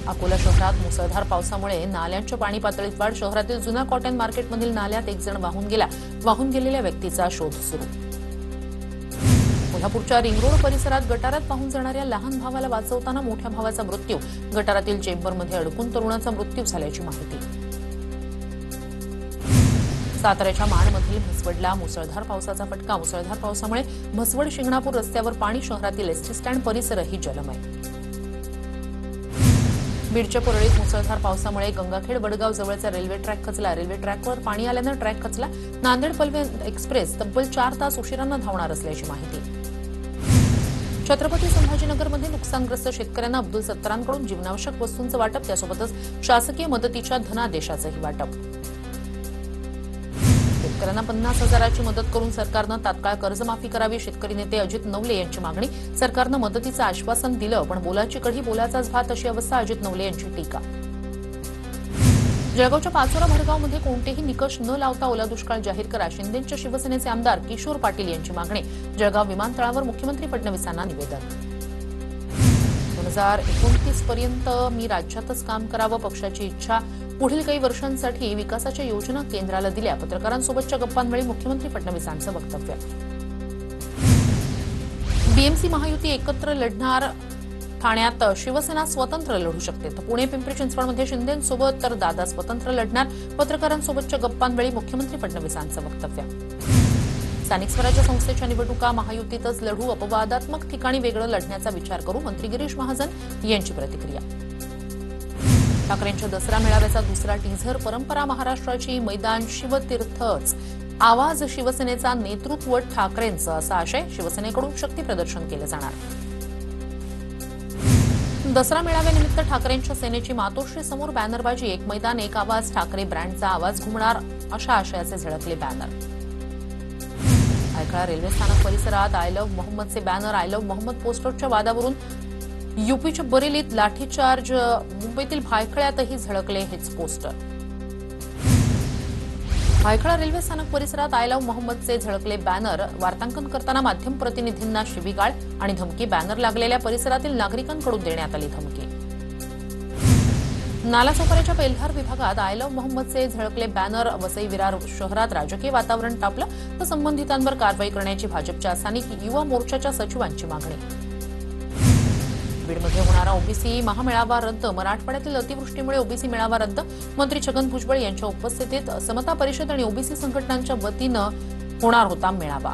अकोला शहरात मुसळधार पावसामुळे नाल्यांच्या पाणी पातळीत वाढ. शहरातील जुना कॉटन मार्केटमधील नाल्यात एक जण वाहून गेला. वाहून गेलेल्या व्यक्तीचा शोध सुरू. कोल्हापूरच्या रिंग रोड परिसरात गटारात वाहून जाणाऱ्या लहान भावाला वाचवताना मोठ्या भावाचा मृत्यू. गटारातील चेंबरमध्ये अडकून तरुणाचा मृत्यू झाल्याची माहिती. साताऱ्याच्या माणमधील म्हसवडला मुसळधार पावसाचा फटका. मुसळधार पावसामुळे म्हसवड शिंगणापूर रस्त्यावर पाणी. शहरातील एसटी स्टँड परिसरही जलमय. बीडच्या परळीत मुसळधार पावसामुळे गंगाखेड वडगाव जवळचा रेल्वे ट्रॅक खचला. रेल्वे ट्रॅकवर पाणी आल्यानं ट्रॅक खचला. नांदेड पनवेल एक्सप्रेस तब्बल 4 तास उशिरानं धावणार असल्याची माहिती. छत्रपती संभाजीनगरमध्ये नुकसानग्रस्त शेतकऱ्यांना अब्दुल सत्तारांकडून जीवनावश्यक वस्तूंचं वाटप. त्यासोबतच शासकीय मदतीच्या धनादेशाचंही वाटप. शेतकऱ्यांना 50,000ची मदत करून सरकारनं तात्काळ कर्जमाफी करावी. शेतकरी नेते अजित नवले यांची मागणी. सरकारनं मदतीचं आश्वासन दिलं पण बोलाची कढी बोलाचाच भात अशी अवस्था. अजित नवले यांची टीका. जळगावच्या पाचोरा भडगावमध्ये कोणतेही निकष न लावता ओला दुष्काळ जाहीर करा. शिंदेच्या शिवसेनेचे आमदार किशोर पाटील यांची मागणी. जळगाव विमानतळावर मुख्यमंत्री फडणवीसांना निवेदन. 2029 पर्यंत मी राज्यातच काम करावं पक्षाची इच्छा. पुढील काही वर्षांसाठी विकासाच्या योजना केंद्राला दिल्या. पत्रकारांसोबतच्या गप्पांवेळी मुख्यमंत्री फडणवीसांचं वक्तव्य. बीएमसी महायुती एकत्र लढणार. ठाण्यात शिवसेना स्वतंत्र लढू शकते. तर पुणे पिंपरी चिंचवडमध्ये शिंदेसोबत तर दादा स्वतंत्र लढणार. पत्रकारांसोबतच्या गप्पांवेळी मुख्यमंत्री फडणवीसांचं वक्तव्य. स्थानिक स्वराज्य संस्थेच्या निवडणुका महायुतीतच लढू. अपवादात्मक ठिकाणी वेगळं लढण्याचा विचार करू. मंत्री गिरीश महाजन यांची प्रतिक्रिया. ठाकरेंच्या दसरा मेळाव्याचा दुसरा टीझर. परंपरा महाराष्ट्राची, मैदान शिवतीर्थच. आवाज शिवसेनेचा, नेतृत्व ठाकरेंचं असा आशय. शिवसेनेकडून शक्ती प्रदर्शन केलं जाणार. दसरा मेळाव्यानिमित्त ठाकरेंच्या सेनेची मातोश्री समोर बॅनरबाजी. एक मैदान एक आवाज. ठाकरे ब्रँडचा आवाज घुमणार अशा आशयाचे झळकले बॅनर. भायखळा रेल्वे स्थानक परिसरात आय लव्ह मोहम्मदचे बॅनर. आय लव्ह मोहम्मद पोस्टरच्या वादावरून यूपीच्या बरेलीत लाठीचार्ज. मुंबईतील भायखळ्यातही झळकले हेच पोस्टर. भायखळा रेल्वे स्थानक परिसरात आय लव्ह मोहम्मदचे झळकले बॅनर. वार्तांकन करताना माध्यम प्रतिनिधींना शिवीगाळ आणि धमकी. बॅनर लागलेल्या परिसरातील नागरिकांकडून देण्यात आली धमकी. नालासोपाऱ्याच्या बेल्हार विभागात आय लव्ह मोहम्मदचे झळकले बॅनर. वसई विरार शहरात राजकीय वातावरण तापलं तर संबंधितांवर कारवाई करण्याची भाजपच्या स्थानिक युवा मोर्चाच्या सचिवांची मागणी. बीडमध्ये होणारा ओबीसी महामेळावा रद्द. मराठवाड्यातील अतिवृष्टीमुळे ओबीसी मेळावा रद्द. मंत्री छगन भुजबळ यांच्या उपस्थितीत समता परिषद आणि ओबीसी संघटनांच्या वतीनं होणार होता मेळावा.